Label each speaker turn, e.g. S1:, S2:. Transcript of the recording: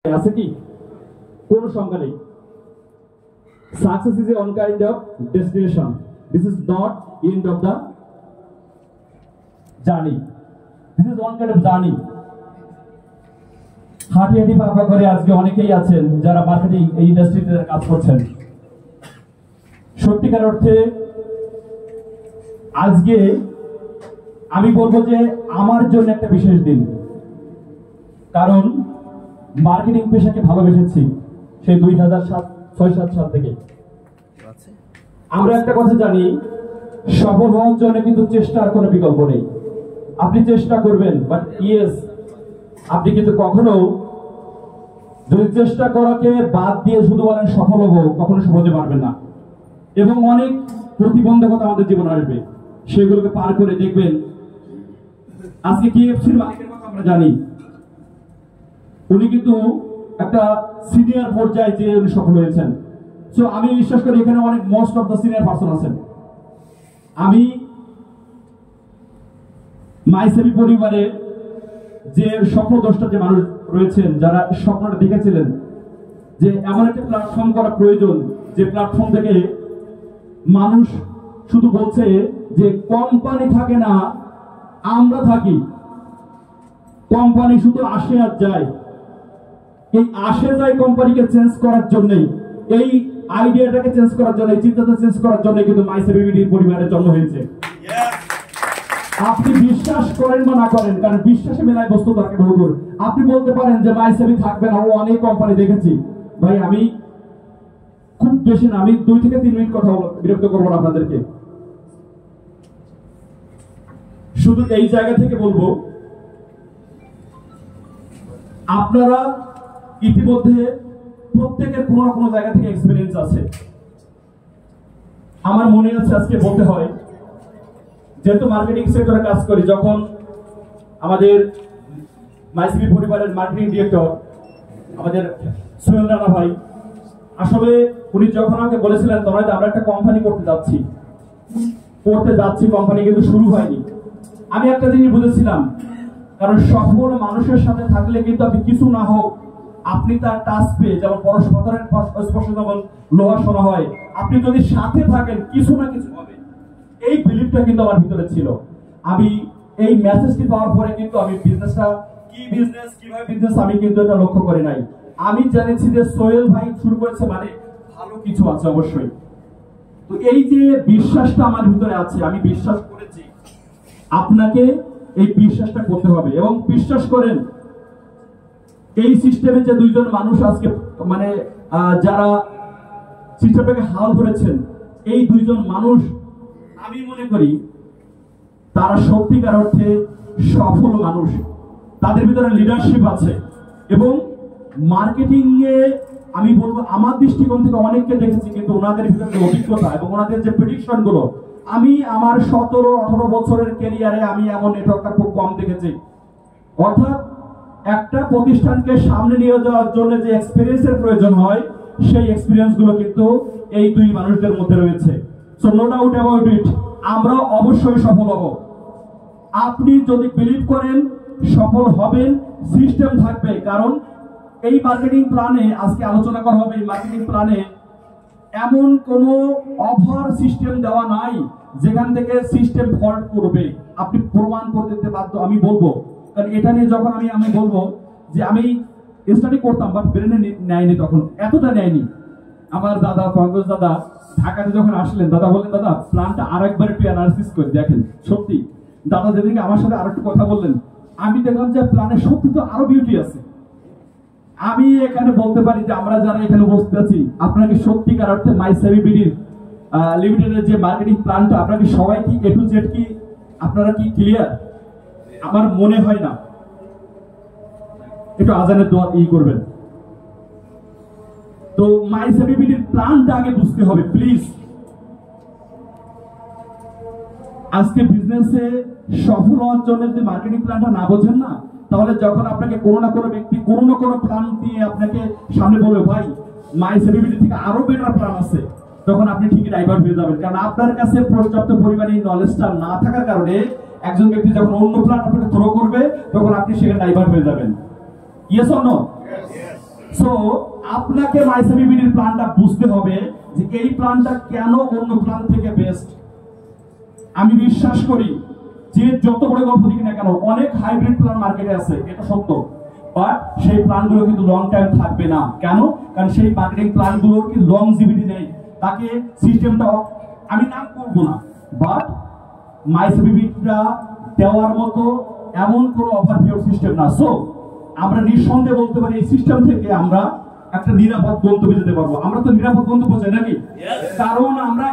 S1: আছে কি কোনো সংখ্যা নেই। Success is a one kind of destination. This is not end of the journey. This is one kind of journey. হাঁটি হাঁটি পাপা করে আজকে অনেকেই আছেন যারা মার্কেটিং এই ইন্ডাস্ট্রিতে কাজ করছেন। সত্যিকার অর্থে আজকে আমি বলবো যে আমার জন্য একটা বিশেষ দিন, কারণ মার্কেটিং পেশাকে ভালোবেসেছি সেই 2006-7 সাল থেকে। আমরা একটা কথা জানি, সফল হওয়ার জন্য কিন্তু চেষ্টার কোনো বিকল্প নেই। আপনি চেষ্টা করবেন, বাট ইয়েস আপনি কিন্তু কখনো যদি চেষ্টা করাকে বাদ দিয়ে শুধু বলেন সফল হবো, কখনো সহজে পারবেন না। এবং অনেক প্রতিবন্ধকতা আমাদের জীবনে আসবে, সেগুলোকে পার করে দেখবেন। আজকে KFC-র মালিকের কথা আমরা জানি, উনি কিন্তু একটা সিনিয়র পর্যায়ে যে উনি সফল হয়েছেন। সো আমি বিশ্বাস করি এখানে অনেক most of the senior person আছেন। আমি মাইসেবি পরিবারে যে স্বপ্নদ্রষ্টা যে মানুষ রয়েছেন, যারা স্বপ্নটা দেখেছিলেন যে এমন একটা প্ল্যাটফর্ম করা প্রয়োজন, যে প্ল্যাটফর্ম থেকে মানুষ শুধু বলছে যে কোম্পানি থাকে না, আমরা থাকি। কোম্পানি শুধু আসে আর যায়। এই আসে যায় কোম্পানিকে চেঞ্জ করার জন্যই, এই আইডিয়াটাকে চেঞ্জ করার জন্য, চিন্তাটা চেঞ্জ করার জন্য কিন্তু মাইসেবি পরিবারের জন্ম হয়েছে। আপনি বিশ্বাস করেন বা না করেন, কারণ বিশ্বাসে মেলায় বস্তু থাকে বহুদূর। আপনি বলতে পারেন যে মাইসেবি থাকবে না, ও অনেক কোম্পানি দেখেছি। ভাই আমি খুব বেশি না, আমি 2 থেকে 3 মিনিট কথা বিরক্ত করবো না আপনাদেরকে। শুধু এই জায়গা থেকে বলবো, আপনারা ইতিমধ্যে প্রত্যেকের কোনো না কোনো জায়গা থেকে এক্সপেরিয়েন্স আছে। আমার মনে আছে আজকে বলতে হয়, যেহেতু মার্কেটিং সেক্টরে কাজ করি, যখন আমাদের মাইসেবি পরিবারের মার্কেটিং ডিরেক্টর আমাদের সোহেল রানা ভাই, আসলে উনি যখন আমাকে বলেছিলেন তখন আমরা একটা কোম্পানি করতে যাচ্ছি, কোম্পানি কিন্তু শুরু হয়নি। আমি একটা জিনিস বুঝেছিলাম, কারণ সফল মানুষের সাথে থাকলে কিন্তু আপনি কিছু না হোক, আপনি তার টাচ পেয়ে, যেমন পরস্পরের স্পর্শ যেমন লোহা সোনা হয়, আপনি যদি সাথে থাকেন কিছু না কিছু হবে। এই বিলিফটা কিন্তু আমার ভিতরে ছিল। আমি এই মেসেজটি পাওয়ার পরে কিন্তু আমি বিজনেসটা কিভাবে বিজনেস আমি কিন্তু এটা লক্ষ্য করি নাই। আমি জেনেছি যে সোহেল ভাই শুরু করেছে মানে ভালো কিছু আছে অবশ্যই। তো এই যে বিশ্বাসটা আমার ভিতরে আছে, আমি বিশ্বাস করেছি, আপনাকে এই বিশ্বাসটা করতে হবে। এবং বিশ্বাস করেন, এই সিস্টেমে যে 2 জন মানুষ আজকে মানে যারা সিস্টেমটাকে হাল ধরেছেন, এই 2 জন মানুষ আমি মনে করি তারা সত্যিকার অর্থে সফল মানুষ। তাদের ভিতরে লিডারশিপ আছে। এবং মার্কেটিং এ আমি বলবো আমার দৃষ্টিকোণ থেকে অনেককে দেখেছি, কিন্তু ওনাদের ভিতরে অভিজ্ঞতা এবং ওনাদের যে প্রেডিকশন গুলো, আমি আমার 17-18 বছরের ক্যারিয়ারে আমি এমন নেটওয়ার্কটা খুব কম দেখেছি। অর্থাৎ একটা প্রতিষ্ঠানকে সামনে নিয়ে যাওয়ার জন্য যে এক্সপেরিয়েন্সের প্রয়োজন হয়, সেই এক্সপেরিয়েন্স গুলো কিন্তু এই 2 মানুষদের মধ্যে রয়েছে। So no doubt about it, আমরা অবশ্যই সফল হব। আপনি যদি বিলিভ করেন সফল হবেন, সিস্টেম থাকবে। কারণ এই মার্কেটিং প্ল্যানে আজকে আলোচনা করা হবে, এই মার্কেটিং প্ল্যানে এমন কোন অফার সিস্টেম দেওয়া নাই যেখান থেকে সিস্টেম ফল্ট করবে। আপনি প্রমাণ করে দিতে বাধ্য। আমি বলবো, কারণ এটা নিয়ে যখন আমি বলবো যে আমি স্টাডি করতাম, বাট ব্রেনে নেয়নি, তখন এতটা নেয়নি। আমার দাদা পঙ্কজ দাদা ঢাকাতে যখন আসলেন, দাদা বললেন দাদা প্ল্যানটা আরেকবার একটু অ্যানালিসিস করে দেখেন। সত্যি দাদা যেদিনকে আমার সাথে আরেকটু কথা বললেন, আমি দেখলাম যে প্ল্যানে সত্যি তো আরো বিউটি আছে। আমি এখানে বলতে পারি যে আমরা যারা এখানে উপস্থিত আছি, আপনাকে সত্যিকার অর্থে মাইসেবি লিমিটেডের যে মার্কেটিং প্ল্যানটা, আপনাকে সবাই কি A to Z কি আপনারা কি ক্লিয়ার? আমার মনে হয় না। একটু আজানের দোয়া করবেন। তো মাইসেবি প্ল্যানটা আগে বুঝতে হবে প্লিজ। আজকে বিজনেসে সফল হওয়ার জন্য যদি মার্কেটিং প্ল্যানটা না বোঝেন না, তাহলে যখন আপনাকে কোনো না কোনো ব্যক্তি কোনো না কোনো প্ল্যান দিয়ে আপনাকে সামনে বলবে ভাই মাইসেবি থেকে আরো বেটার প্ল্যান আছে, তখন আপনি ঠিকই ডাইভার্ট হয়ে যাবেন। কারণ আপনার কাছে পর্যাপ্ত পরিমাণে নলেজটা না থাকার কারণে একজন ব্যক্তি যখন অন্য প্ল্যান আপনাকে থ্রো করবে, তখন আপনি সেখানে ডাইভার্ট হয়ে যাবেন। Yes or no? সো আপনাকে মাইসিবিবিডির প্ল্যানটা বুঝতে হবে যে এই প্ল্যানটা কেন অন্য প্ল্যান থেকে বেস্ট। আমি বিশ্বাস করি যে যত বড় গল্প দিক না কেন অনেক হাইব্রিড প্ল্যান মার্কেটে আছে, এটা সত্য, বাট সেই প্ল্যানগুলো কিন্তু লং টাইম থাকবে না। কেন? কারণ সেই মার্কেটিং প্ল্যানগুলোর কি লংজিভিটি নেই, তাকে সিস্টেমটা আমি নাম করব না, বাট মাইসিবিবিটা দেওয়ার মতো এমন কোনো অফার পিওর সিস্টেম না। সো আমরা নিঃসন্দেহে বলতে পারি এই সিস্টেম থেকে আমরা একটা নিরাপদ গন্তব্যে যেতে পারবো। আমরা তো নিরাপদ গন্তব্য চাই নাকি? কারণ আমরা